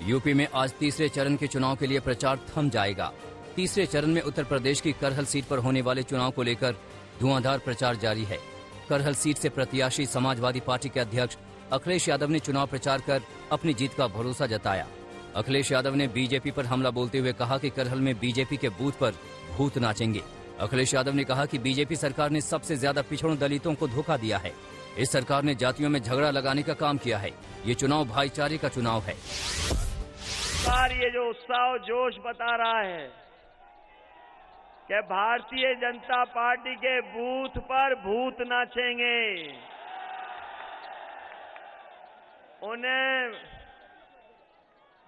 UP में आज तीसरे चरण के चुनाव के लिए प्रचार थम जाएगा। तीसरे चरण में उत्तर प्रदेश की करहल सीट पर होने वाले चुनाव को लेकर धुआंधार प्रचार जारी है। करहल सीट से प्रत्याशी समाजवादी पार्टी के अध्यक्ष अखिलेश यादव ने चुनाव प्रचार कर अपनी जीत का भरोसा जताया। अखिलेश यादव ने बीजेपी पर हमला बोलते हुए कहा कि करहल में बीजेपी के बूथ पर भूत नाचेंगे। अखिलेश यादव ने कहा कि बीजेपी सरकार ने सबसे ज्यादा पिछड़ों दलितों को धोखा दिया है। इस सरकार ने जातियों में झगड़ा लगाने का काम किया है। ये चुनाव भाईचारे का चुनाव है। ये जो उत्साह जोश बता रहा है कि भारतीय जनता पार्टी के बूथ पर भूत नाचेंगे, उन्हें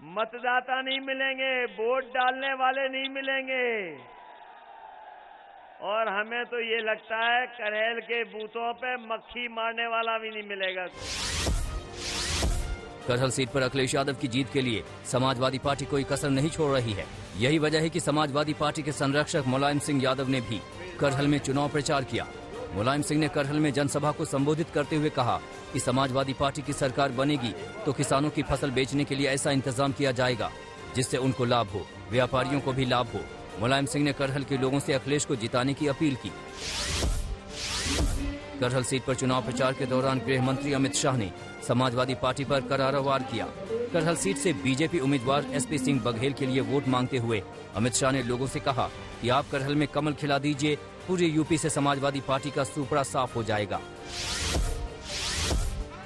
मतदाता नहीं मिलेंगे, वोट डालने वाले नहीं मिलेंगे, और हमें तो ये लगता है करहल के बूथों पे मक्खी मारने वाला भी नहीं मिलेगा। करहल सीट पर अखिलेश यादव की जीत के लिए समाजवादी पार्टी कोई कसर नहीं छोड़ रही है। यही वजह है कि समाजवादी पार्टी के संरक्षक मुलायम सिंह यादव ने भी करहल में चुनाव प्रचार किया। मुलायम सिंह ने करहल में जनसभा को संबोधित करते हुए कहा कि समाजवादी पार्टी की सरकार बनेगी तो किसानों की फसल बेचने के लिए ऐसा इंतजाम किया जाएगा जिससे उनको लाभ हो, व्यापारियों को भी लाभ हो। मुलायम सिंह ने करहल के लोगों से अखिलेश को जिताने की अपील की। करहल सीट पर चुनाव प्रचार के दौरान गृह मंत्री अमित शाह ने समाजवादी पार्टी पर करारा वार किया। करहल सीट से बीजेपी उम्मीदवार एसपी सिंह बघेल के लिए वोट मांगते हुए अमित शाह ने लोगों से कहा कि आप करहल में कमल खिला दीजिए, पूरे यूपी से समाजवादी पार्टी का सुपड़ा साफ हो जाएगा।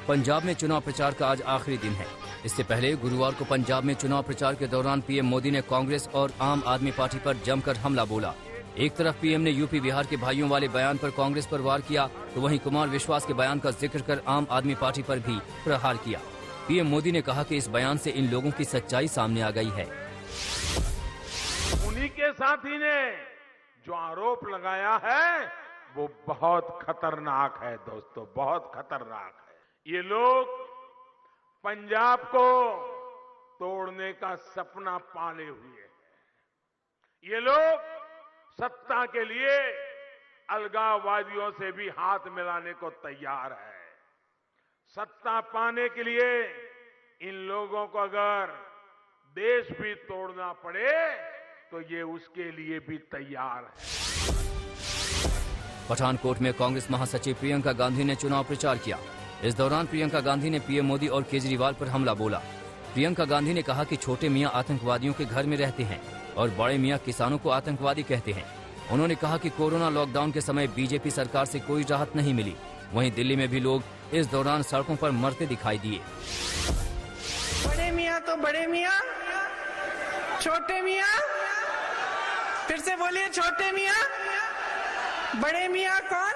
पंजाब में चुनाव प्रचार का आज आखिरी दिन है। इससे पहले गुरुवार को पंजाब में चुनाव प्रचार के दौरान पीएम मोदी ने कांग्रेस और आम आदमी पार्टी पर जमकर हमला बोला। एक तरफ पीएम ने यूपी बिहार के भाइयों वाले बयान पर कांग्रेस पर वार किया, तो वहीं कुमार विश्वास के बयान का जिक्र कर आम आदमी पार्टी पर भी प्रहार किया। पीएम मोदी ने कहा कि इस बयान से इन लोगों की सच्चाई सामने आ गई है। उन्हीं के साथी ने जो आरोप लगाया है वो बहुत खतरनाक है दोस्तों, बहुत खतरनाक है। ये लोग पंजाब को तोड़ने का सपना पाले हुए हैं। ये लोग सत्ता के लिए अलगाववादियों से भी हाथ मिलाने को तैयार है। सत्ता पाने के लिए इन लोगों को अगर देश भी तोड़ना पड़े तो ये उसके लिए भी तैयार है। पठानकोट में कांग्रेस महासचिव प्रियंका गांधी ने चुनाव प्रचार किया। इस दौरान प्रियंका गांधी ने पीएम मोदी और केजरीवाल पर हमला बोला। प्रियंका गांधी ने कहा कि छोटे मियां आतंकवादियों के घर में रहते हैं और बड़े मियां किसानों को आतंकवादी कहते हैं। उन्होंने कहा कि कोरोना लॉकडाउन के समय बीजेपी सरकार से कोई राहत नहीं मिली। वहीं दिल्ली में भी लोग इस दौरान सड़कों पर मरते दिखाई दिए। बड़े मियां तो बड़े मियां, छोटे मियां, फिर से बोलिए छोटे मियां, बड़े मियां कौन?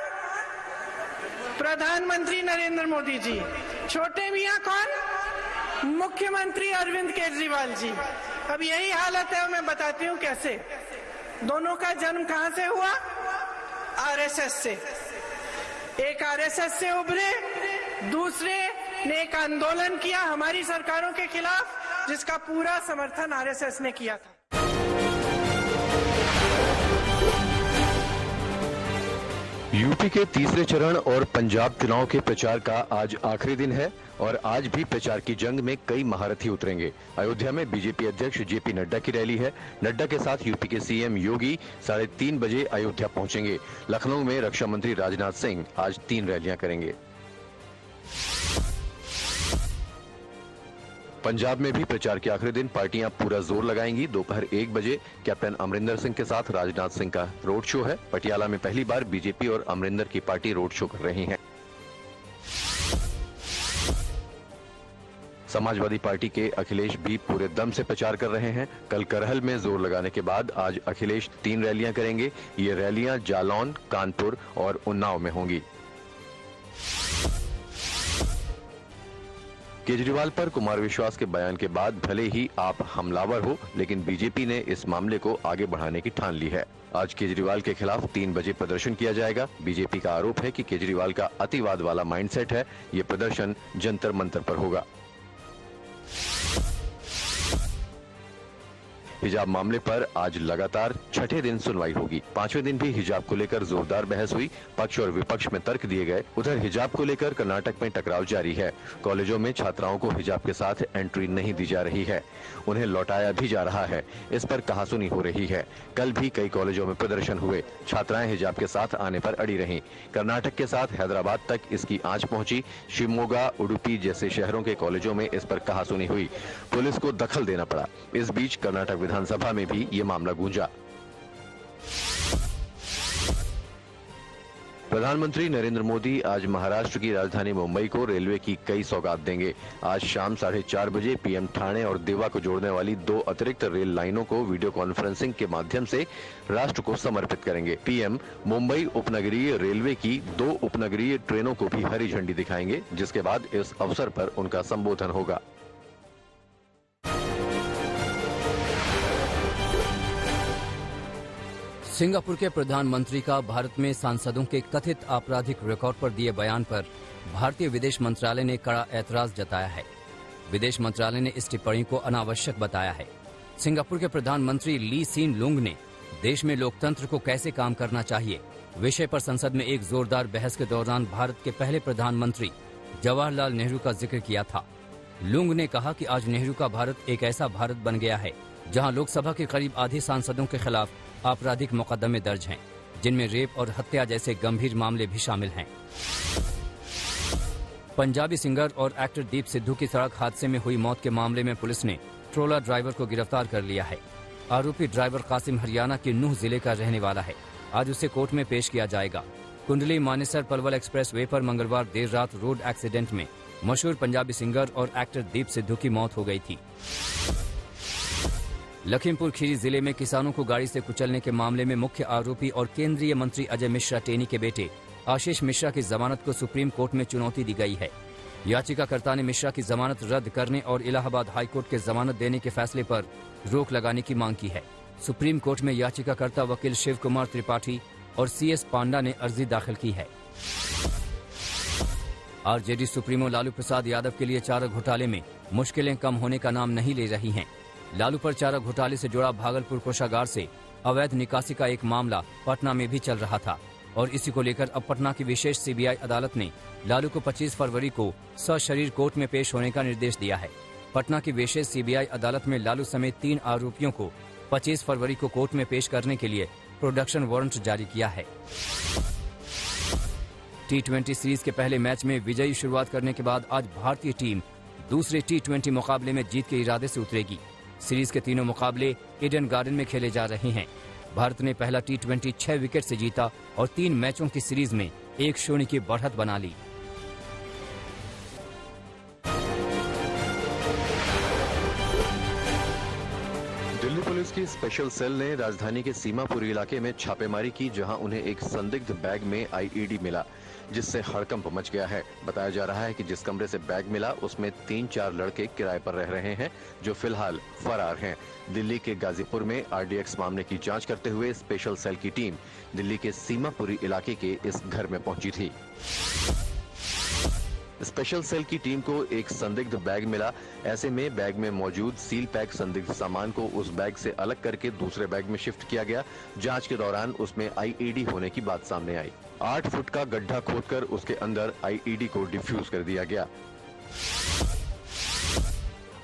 प्रधानमंत्री नरेंद्र मोदी जी। छोटे मियां कौन? मुख्यमंत्री अरविंद केजरीवाल जी। अब यही हालत है, मैं बताती हूँ कैसे। दोनों का जन्म कहां से हुआ? आरएसएस से। एक आरएसएस से उभरे, दूसरे ने एक आंदोलन किया हमारी सरकारों के खिलाफ, जिसका पूरा समर्थन आरएसएस ने किया था। यूपी के तीसरे चरण और पंजाब चुनाव के प्रचार का आज आखिरी दिन है और आज भी प्रचार की जंग में कई महारथी उतरेंगे। अयोध्या में बीजेपी अध्यक्ष जेपी नड्डा की रैली है। नड्डा के साथ यूपी के सीएम योगी 3:30 बजे अयोध्या पहुंचेंगे। लखनऊ में रक्षा मंत्री राजनाथ सिंह आज 3 रैलियां करेंगे। पंजाब में भी प्रचार के आखिरी दिन पार्टियां पूरा जोर लगाएंगी। दोपहर 1 बजे कैप्टन अमरिंदर सिंह के साथ राजनाथ सिंह का रोड शो है। पटियाला में पहली बार बीजेपी और अमरिंदर की पार्टी रोड शो कर रही है। समाजवादी पार्टी के अखिलेश भी पूरे दम से प्रचार कर रहे हैं। कल करहल में जोर लगाने के बाद आज अखिलेश 3 रैलियां करेंगे। ये रैलियां जालौन, कानपुर और उन्नाव में होंगी। केजरीवाल पर कुमार विश्वास के बयान के बाद भले ही आप हमलावर हो, लेकिन बीजेपी ने इस मामले को आगे बढ़ाने की ठान ली है। आज केजरीवाल के खिलाफ 3 बजे प्रदर्शन किया जाएगा। बीजेपी का आरोप है कि केजरीवाल का अतिवाद वाला माइंडसेट है। ये प्रदर्शन जंतर मंतर पर होगा। हिजाब मामले पर आज लगातार छठे दिन सुनवाई होगी। 5वें दिन भी हिजाब को लेकर जोरदार बहस हुई। पक्ष और विपक्ष में तर्क दिए गए। उधर हिजाब को लेकर कर्नाटक में टकराव जारी है। कॉलेजों में छात्राओं को हिजाब के साथ एंट्री नहीं दी जा रही है, उन्हें लौटाया भी जा रहा है। इस पर कहासुनी हो रही है। कल भी कई कॉलेजों में प्रदर्शन हुए। छात्राएं हिजाब के साथ आने पर अड़ी रहीं। कर्नाटक के साथ हैदराबाद तक इसकी आंच पहुंची। शिवमोगा, उडुपी जैसे शहरों के कॉलेजों में इस पर कहासुनी हुई। पुलिस को दखल देना पड़ा। इस बीच कर्नाटक विधानसभा में भी ये मामला गूंजा। प्रधानमंत्री नरेंद्र मोदी आज महाराष्ट्र की राजधानी मुंबई को रेलवे की कई सौगात देंगे। आज शाम 4:30 बजे पीएम ठाणे और देवा को जोड़ने वाली 2 अतिरिक्त रेल लाइनों को वीडियो कॉन्फ्रेंसिंग के माध्यम से राष्ट्र को समर्पित करेंगे। पीएम मुंबई उपनगरीय रेलवे की 2 उपनगरीय ट्रेनों को भी हरी झंडी दिखाएंगे, जिसके बाद इस अवसर पर उनका संबोधन होगा। सिंगापुर के प्रधानमंत्री का भारत में सांसदों के कथित आपराधिक रिकॉर्ड पर दिए बयान पर भारतीय विदेश मंत्रालय ने कड़ा ऐतराज जताया है। विदेश मंत्रालय ने इस टिप्पणी को अनावश्यक बताया है। सिंगापुर के प्रधानमंत्री ली सीन लुंग ने देश में लोकतंत्र को कैसे काम करना चाहिए विषय पर संसद में एक जोरदार बहस के दौरान भारत के पहले प्रधानमंत्री जवाहरलाल नेहरू का जिक्र किया था। लुंग ने कहा कि आज नेहरू का भारत एक ऐसा भारत बन गया है जहां लोकसभा के करीब आधे सांसदों के खिलाफ आपराधिक मुकदमे दर्ज हैं, जिनमें रेप और हत्या जैसे गंभीर मामले भी शामिल हैं। पंजाबी सिंगर और एक्टर दीप सिद्धू की सड़क हादसे में हुई मौत के मामले में पुलिस ने ट्रोला ड्राइवर को गिरफ्तार कर लिया है। आरोपी ड्राइवर कासिम हरियाणा के नूह जिले का रहने वाला है। आज उसे कोर्ट में पेश किया जाएगा। कुंडली मानेसर पलवल एक्सप्रेस वे पर मंगलवार देर रात रोड एक्सीडेंट में मशहूर पंजाबी सिंगर और एक्टर दीप सिद्धू की मौत हो गई थी। लखीमपुर खीरी जिले में किसानों को गाड़ी से कुचलने के मामले में मुख्य आरोपी और केंद्रीय मंत्री अजय मिश्रा टेनी के बेटे आशीष मिश्रा की जमानत को सुप्रीम कोर्ट में चुनौती दी गई है। याचिकाकर्ता ने मिश्रा की जमानत रद्द करने और इलाहाबाद हाईकोर्ट के जमानत देने के फैसले पर रोक लगाने की मांग की है। सुप्रीम कोर्ट में याचिकाकर्ता वकील शिव कुमार त्रिपाठी और CS पांडा ने अर्जी दाखिल की है। आरजेडी सुप्रीमो लालू प्रसाद यादव के लिए चारा घोटाले में मुश्किलें कम होने का नाम नहीं ले रही हैं। लालू पर चारा घोटाले से जुड़ा भागलपुर कोषागार से अवैध निकासी का एक मामला पटना में भी चल रहा था और इसी को लेकर अब पटना की विशेष CBI अदालत ने लालू को 25 फरवरी को सशरीर कोर्ट में पेश होने का निर्देश दिया है। पटना की विशेष CBI अदालत में लालू समेत 3 आरोपियों को 25 फरवरी को कोर्ट में पेश करने के लिए प्रोडक्शन वारंट जारी किया है। T20 सीरीज के पहले मैच में विजयी शुरुआत करने के बाद आज भारतीय टीम दूसरे T20 मुकाबले में जीत के इरादे से उतरेगी। सीरीज के तीनों मुकाबले ईडन गार्डन में खेले जा रहे हैं। भारत ने पहला T20 6 विकेट से जीता और 3 मैचों की सीरीज में 1-0 की बढ़त बना ली। दिल्ली पुलिस की स्पेशल सेल ने राजधानी के सीमापुरी इलाके में छापेमारी की, जहां उन्हें एक संदिग्ध बैग में IED मिला, जिससे हड़कंप मच गया है। बताया जा रहा है कि जिस कमरे से बैग मिला उसमें 3-4 लड़के किराए पर रह रहे हैं, जो फिलहाल फरार हैं। दिल्ली के गाजीपुर में RDX मामले की जांच करते हुए स्पेशल सेल की टीम दिल्ली के सीमापुरी इलाके के इस घर में पहुंची थी। स्पेशल सेल की टीम को एक संदिग्ध बैग मिला। ऐसे में बैग में मौजूद सील पैक संदिग्ध सामान को उस बैग से अलग करके दूसरे बैग में शिफ्ट किया गया। जांच के दौरान उसमें IED होने की बात सामने आई। 8 फुट का गड्ढा खोदकर उसके अंदर IED को डिफ्यूज कर दिया गया।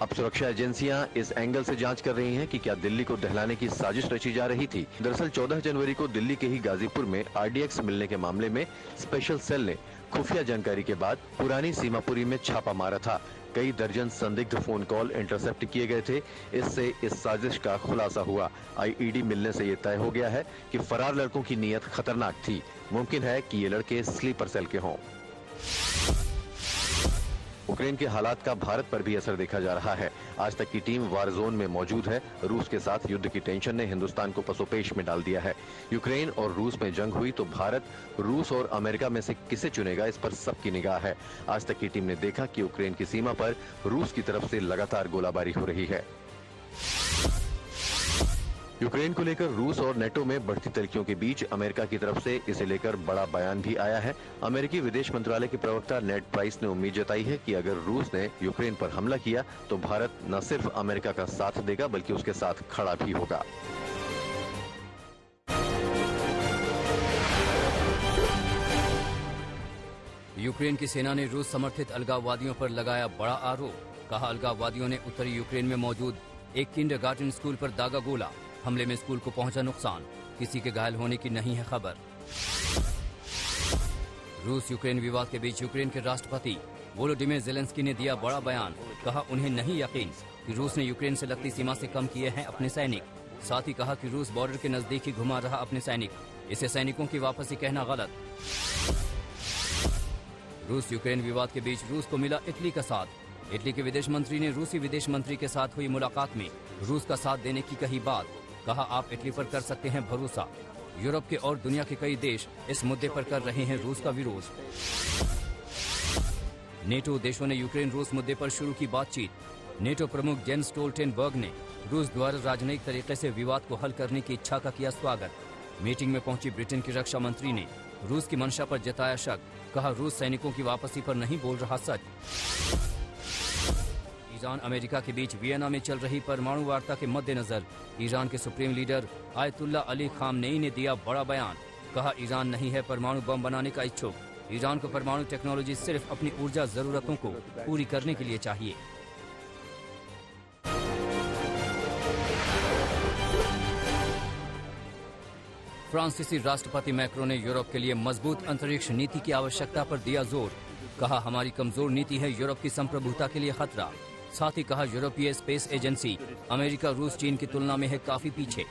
अब सुरक्षा एजेंसियां इस एंगल से जांच कर रही हैं कि क्या दिल्ली को दहलाने की साजिश रची जा रही थी। दरअसल 14 जनवरी को दिल्ली के ही गाजीपुर में RDX मिलने के मामले में स्पेशल सेल ने खुफिया जानकारी के बाद पुरानी सीमापुरी में छापा मारा था। कई दर्जन संदिग्ध फोन कॉल इंटरसेप्ट किए गए थे। इससे इस साजिश का खुलासा हुआ। IED मिलने से ये तय हो गया है कि फरार लड़कों की नीयत खतरनाक थी। मुमकिन है कि ये लड़के स्लीपर सेल के हों। यूक्रेन के हालात का भारत पर भी असर देखा जा रहा है। आज तक की टीम वार जोन में मौजूद है। रूस के साथ युद्ध की टेंशन ने हिंदुस्तान को पसोपेश में डाल दिया है। यूक्रेन और रूस में जंग हुई तो भारत, रूस और अमेरिका में से किसे चुनेगा, इस पर सबकी निगाह है। आज तक की टीम ने देखा कि यूक्रेन की सीमा पर रूस की तरफ से लगातार गोलाबारी हो रही है। यूक्रेन को लेकर रूस और नेटो में बढ़ती तल्खियों के बीच अमेरिका की तरफ से इसे लेकर बड़ा बयान भी आया है। अमेरिकी विदेश मंत्रालय के प्रवक्ता नेड प्राइस ने उम्मीद जताई है कि अगर रूस ने यूक्रेन पर हमला किया तो भारत न सिर्फ अमेरिका का साथ देगा बल्कि उसके साथ खड़ा भी होगा। यूक्रेन की सेना ने रूस समर्थित अलगाववादियों पर लगाया बड़ा आरोप। कहा, अलगाववादियों ने उत्तरी यूक्रेन में मौजूद एक किंडरगार्टन स्कूल पर दागा गोला। हमले में स्कूल को पहुंचा नुकसान, किसी के घायल होने की नहीं है खबर। रूस यूक्रेन विवाद के बीच यूक्रेन के राष्ट्रपति वोलोडिमिर ज़ेलेंस्की ने दिया बड़ा बयान। कहा, उन्हें नहीं यकीन कि रूस ने यूक्रेन से लगती सीमा से कम किए हैं अपने सैनिक। साथ ही कहा कि रूस बॉर्डर के नजदीक ही घुमा रहा अपने सैनिक, इसे सैनिकों की वापसी कहना गलत। रूस यूक्रेन विवाद के बीच रूस को मिला इटली का साथ। इटली के विदेश मंत्री ने रूसी विदेश मंत्री के साथ हुई मुलाकात में रूस का साथ देने की कही बात। कहा, आप इटली पर कर सकते हैं भरोसा। यूरोप के और दुनिया के कई देश इस मुद्दे पर कर रहे हैं रूस का विरोध। नेटो देशों ने यूक्रेन रूस मुद्दे पर शुरू की बातचीत। नेटो प्रमुख जेन्स स्टोल्टेनबर्ग ने रूस द्वारा राजनयिक तरीके से विवाद को हल करने की इच्छा का किया स्वागत। मीटिंग में पहुंची ब्रिटेन की रक्षा मंत्री ने रूस की मंशा पर जताया शक। कहा, रूस सैनिकों की वापसी पर नहीं बोल रहा सच। ईरान अमेरिका के बीच वियना में चल रही परमाणु वार्ता के मद्देनजर ईरान के supreme leader ayatollah Ali Khamenei ने दिया बड़ा बयान। कहा, ईरान नहीं है परमाणु बम बनाने का इच्छुक। ईरान को परमाणु टेक्नोलॉजी सिर्फ अपनी ऊर्जा जरूरतों को पूरी करने के लिए चाहिए। फ्रांसीसी राष्ट्रपति मैक्रों ने यूरोप के लिए मजबूत अंतरिक्ष नीति की आवश्यकता पर दिया जोर। कहा, हमारी कमजोर नीति है यूरोप की संप्रभुता के लिए खतरा। साथ ही कहा, यूरोपीय स्पेस एजेंसी अमेरिका, रूस, चीन की तुलना में है काफी पीछे।